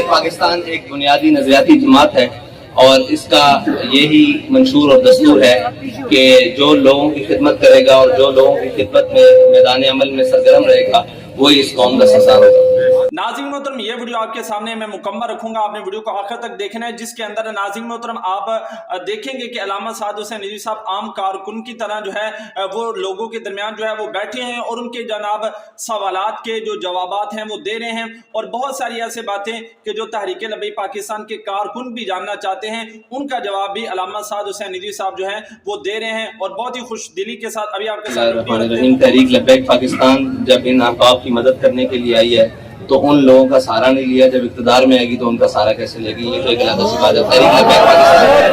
پاکستان ایک بنیادی نظریاتی جماعت ہے اور اس کا یہی منشور اور دستور ہے کہ جو لوگوں کی خدمت کرے گا اور جو لوگوں کی خدمت میں میدان عمل میں سرگرم رہے گا وہی اس قوم کا سرسار ہوگا۔ ناظرین محترم، یہ ویڈیو آپ کے سامنے میں مکمل رکھوں گا، آپ نے ویڈیو کو آخر تک دیکھنا ہے، جس کے اندر ناظرین محترم آپ دیکھیں گے کہ علامہ سعد حسین ندوی صاحب عام کارکن کی طرح جو ہے وہ لوگوں کے درمیان جو ہے وہ بیٹھے ہیں اور ان کے جناب سوالات کے جو جوابات ہیں وہ دے رہے ہیں، اور بہت ساری ایسے باتیں کہ جو تحریک لبیک پاکستان کے کارکن بھی جاننا چاہتے ہیں ان کا جواب بھی علامہ سعد حسین ندوی صاحب جو ہے وہ دے رہے ہیں، اور بہت ہی خوش دلی کے ساتھ ابھی آپ کے ساتھ تحریک لبیک پاکستان جب ان احباب کی مدد کرنے کے لیے آئی ہے تو ان لوگوں کا سہارا نہیں لیا، جب اقتدار میں آئے گی تو ان کا سہارا کیسے لے گی؟ یہ تو ایک علیحدہ سی بات ہے۔ تحریک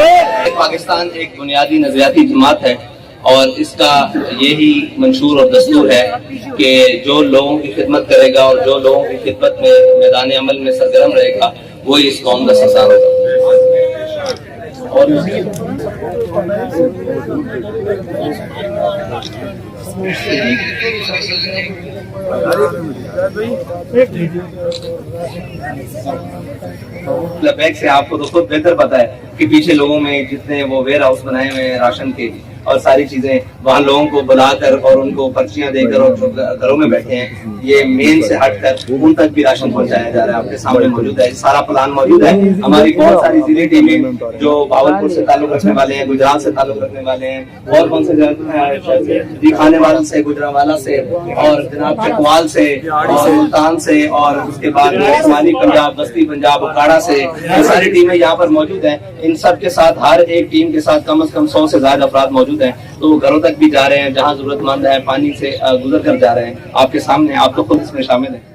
لبیک پاکستان ایک بنیادی نظریاتی جماعت ہے اور اس کا یہی منشور اور دستور ہے کہ جو لوگوں کی خدمت کرے گا اور جو لوگوں کی خدمت میں میدان عمل میں سرگرم رہے گا وہی اس قوم کا سرسار ہوگا۔ اور لبیک سے آپ کو تو خود بہتر پتا ہے کہ پیچھے لوگوں میں جتنے وہ ویئر ہاؤس بنائے ہوئے ہیں راشن کے اور ساری چیزیں، وہاں لوگوں کو بلا کر اور ان کو پرچیاں دے کر اور جو گھروں میں بیٹھے ہیں یہ مین سے ہٹ کر ان تک بھی راشن پہنچایا جا رہا ہے۔ آپ کے سامنے موجود ہے، سارا پلان موجود ہے۔ ہماری بہت ساری ضلعی ٹیمیں جو باولپور سے تعلق رکھنے والے ہیں، گجرات سے تعلق رکھنے والے ہیں، اور کون سے کھانے والوں سے، گجرانوالہ سے، اور جناب چکوال سے، اور ملتان سے، اور اس کے بعد شمالی پنجاب، بستی پنجاب، اکاڑا سے، یہ ساری ٹیمیں یہاں پر موجود ہیں۔ ان سب کے ساتھ ہر ایک ٹیم کے ساتھ کم از کم 100 سے زائد افراد موجود ہیں، تو وہ گھروں تک بھی جا رہے ہیں، جہاں ضرورت مند ہے پانی سے گزر کر جا رہے ہیں۔ آپ کے سامنے، آپ تو خود اس میں شامل ہیں۔